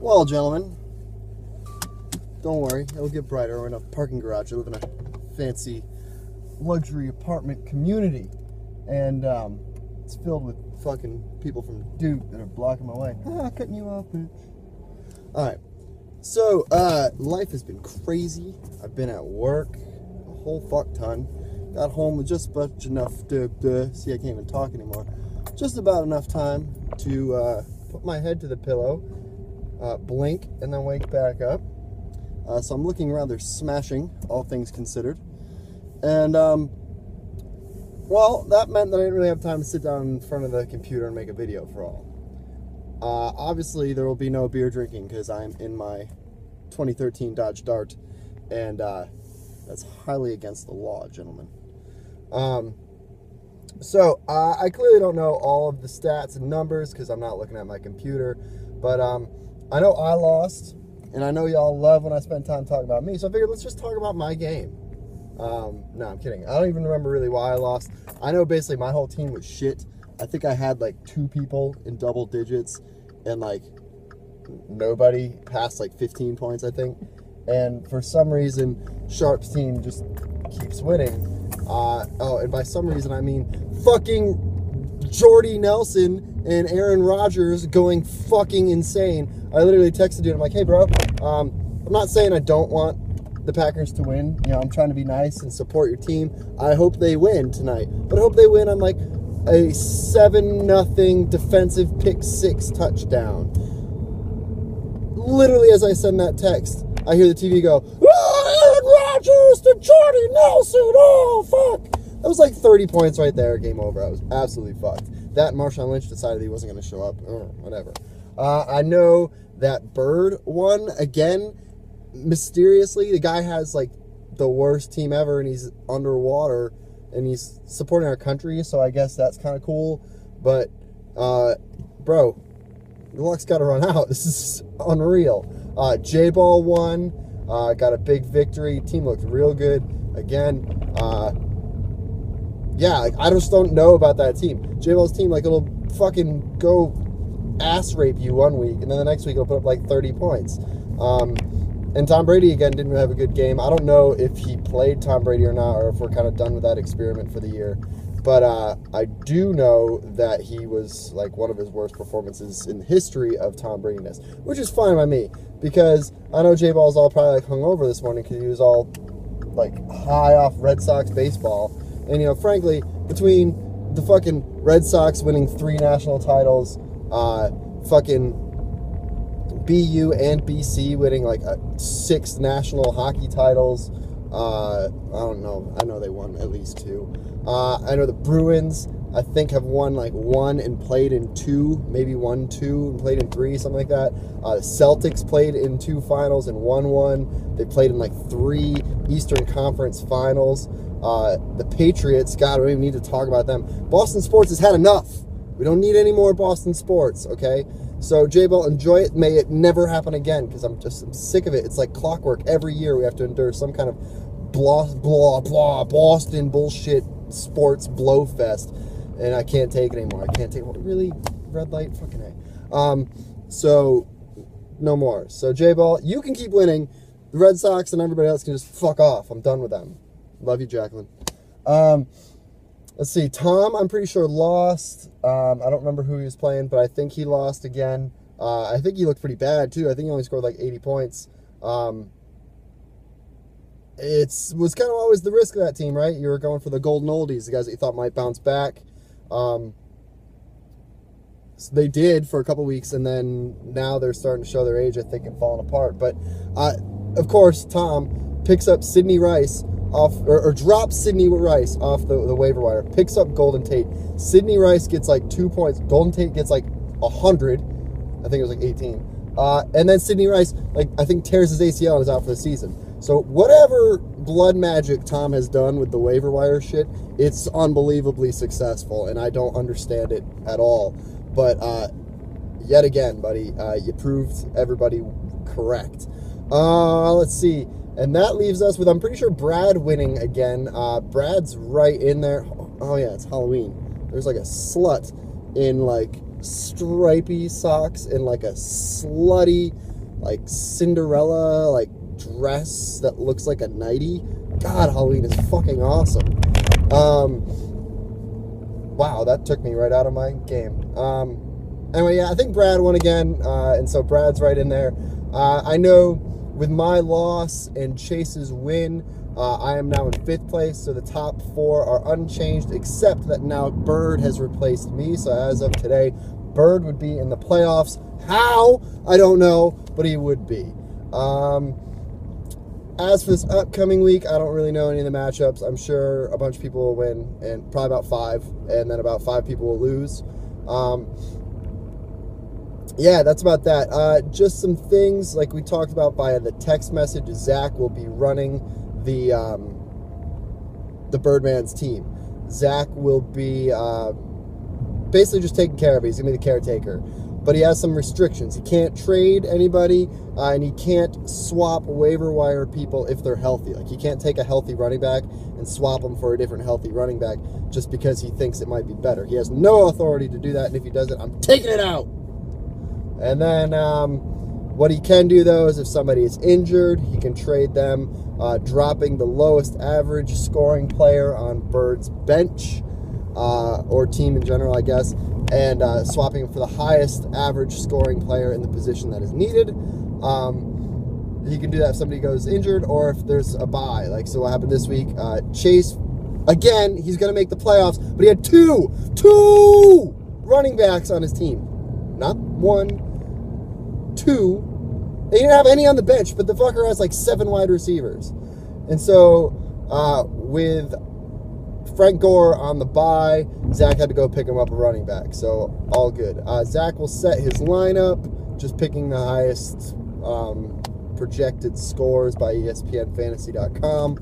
Well, gentlemen, don't worry, it'll get brighter. We're in a parking garage. I live in a fancy luxury apartment community, and it's filled with fucking people from Duke that are blocking my way. Cutting you off, bitch. Alright, so, life has been crazy. I've been at work a whole fuck ton. Got home with just about enough see, I can't even talk anymore. Just about enough time to put my head to the pillow, blink, and then wake back up. So I'm looking rather smashing, all things considered. And, well, that meant that I didn't really have time to sit down in front of the computer and make a video for all. Obviously, there will be no beer drinking because I'm in my 2013 Dodge Dart, and that's highly against the law, gentlemen. So, I clearly don't know all of the stats and numbers because I'm not looking at my computer, but I know I lost, and I know y'all love when I spend time talking about me, so I figured let's just talk about my game. No, I'm kidding. I don't even remember really why I lost. I know basically my whole team was shit. I think I had like 2 people in double digits, and like nobody past like 15 points, I think. And for some reason, Sharp's team just keeps winning. Oh, and by some reason, I mean fucking Jordy Nelson and Aaron Rodgers going fucking insane. I literally texted you and I'm like, hey, bro, I'm not saying I don't want the Packers to win. You know, I'm trying to be nice and support your team. I hope they win tonight. But I hope they win on like a 7-0 defensive pick 6 touchdown. Literally as I send that text, I hear the TV go, Aaron Rodgers to Jordy Nelson. Oh, fuck. That was like 30 points right there. Game over. I was absolutely fucked. That Marshawn Lynch decided he wasn't going to show up. Whatever. I know that Bird won again. Mysteriously, the guy has like the worst team ever, and he's underwater, and he's supporting our country, so I guess that's kind of cool. But, bro, the luck's got to run out. This is unreal. J-Ball won, got a big victory. Team looked real good again. Yeah, like, I just don't know about that team. J-Ball's team, like, it'll fucking go ass rape you one week, and then the next week it'll put up like 30 points. And Tom Brady, again, didn't have a good game. I don't know if he played Tom Brady or not, or if we're kind of done with that experiment for the year. But I do know that he was, like, one of his worst performances in the history of Tom Brady-ness, which is fine by me, because I know J-Ball's all probably, like, hungover this morning because he was all, like, high off Red Sox baseball. And, you know, frankly, between the fucking Red Sox winning 3 national titles, fucking BU and BC winning like 6 national hockey titles. I don't know. I know they won at least 2. I know the Bruins, I think, have won like 1 and played in 2, maybe 1, 2, and played in 3, something like that. The Celtics played in 2 finals and won 1. They played in like 3 Eastern Conference finals. The Patriots, God, we don't even need to talk about them. Boston sports has had enough. We don't need any more Boston sports, okay? So, J-Ball, enjoy it. May it never happen again, because I'm sick of it. It's like clockwork. Every year we have to endure some kind of Boston bullshit sports blowfest, and I can't take it anymore. I can't take it. Really? Red light? Fucking A. So, no more. So, J-Ball, you can keep winning. The Red Sox and everybody else can just fuck off. I'm done with them. Love you, Jacqueline. Let's see. Tom, I'm pretty sure, lost. I don't remember who he was playing, but I think he lost again. I think he looked pretty bad, too. I think he only scored like 80 points. It was kind of always the risk of that team, right? You were going for the golden oldies, the guys that you thought might bounce back. So they did for a couple weeks, and then now they're starting to show their age, I think, and falling apart. But, of course, Tom picks up Sidney Rice off, or drops Sidney Rice off the waiver wire, picks up Golden Tate. Sidney Rice gets like 2 points. Golden Tate gets like 100. I think it was like 18. And then Sidney Rice, like, I think tears his ACL and is out for the season. So whatever blood magic Tom has done with the waiver wire shit, it's unbelievably successful, and I don't understand it at all. But yet again, buddy, you proved everybody correct. Let's see. And that leaves us with, I'm pretty sure, Brad winning again. Brad's right in there. Oh, yeah, it's Halloween. There's like a slut in, like, stripy socks and like a slutty, like Cinderella, like dress that looks like a nightie. God, Halloween is fucking awesome. Wow, that took me right out of my game. Anyway, yeah, I think Brad won again, and so Brad's right in there. I know with my loss and Chase's win, I am now in 5th place, so the top 4 are unchanged, except that now Bird has replaced me. So as of today, Bird would be in the playoffs. How? I don't know, but he would be. As for this upcoming week, I don't really know any of the matchups. I'm sure a bunch of people will win, and probably about 5, and then about 5 people will lose. Yeah, that's about that. Just some things like we talked about via the text message. Zach will be running the Birdman's team. Zach will be basically just taking care of it. He's going to be the caretaker. But he has some restrictions. He can't trade anybody, and he can't swap waiver wire people if they're healthy. Like, he can't take a healthy running back and swap them for a different healthy running back just because he thinks it might be better. He has no authority to do that, and if he does it, I'm taking it out. And then what he can do, though, is if somebody is injured, he can trade them, dropping the lowest average scoring player on Bird's bench, or team in general, I guess, and swapping him for the highest average scoring player in the position that is needed. He can do that if somebody goes injured or if there's a bye. Like, so what happened this week, Chase, again, he's going to make the playoffs, but he had two running backs on his team. Not 1, 2. They didn't have any on the bench, but the fucker has like 7 wide receivers. And so with Frank Gore on the bye, Zach had to go pick him up a running back. So all good. Zach will set his lineup, just picking the highest projected scores by ESPNFantasy.com.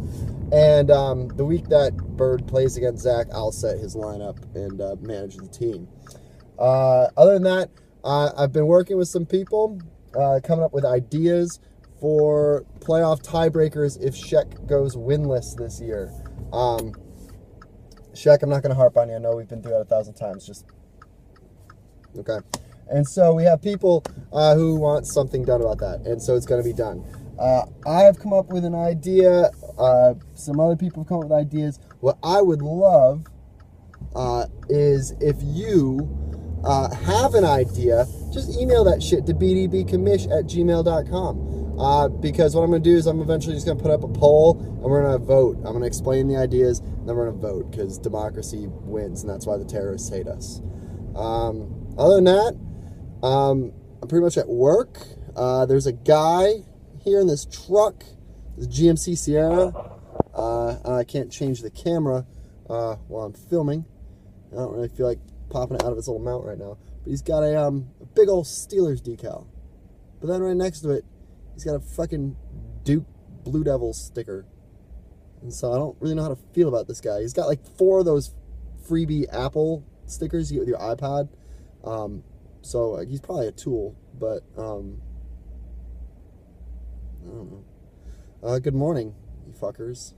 And the week that Bird plays against Zach, I'll set his lineup and manage the team. Other than that, I've been working with some people, coming up with ideas for playoff tiebreakers if Sheck goes winless this year. Sheck, I'm not going to harp on you. I know we've been through that 1,000 times. Just okay. And so we have people who want something done about that, and so it's going to be done. I have come up with an idea. Some other people have come up with ideas. What I would love is if you have an idea, just email that shit to bdbcommish@gmail.com. Because what I'm going to do is I'm eventually just going to put up a poll, and we're going to vote. I'm going to explain the ideas, and then we're going to vote, because democracy wins, and that's why the terrorists hate us. Other than that, I'm pretty much at work. There's a guy here in this truck, this GMC Sierra. I can't change the camera while I'm filming. I don't really feel like popping it out of its little mount right now. But he's got a big old Steelers decal. But then right next to it, he's got a fucking Duke Blue Devils sticker. And so I don't really know how to feel about this guy. He's got like 4 of those freebie Apple stickers you get with your iPod. So he's probably a tool, but I don't know. Good morning, you fuckers.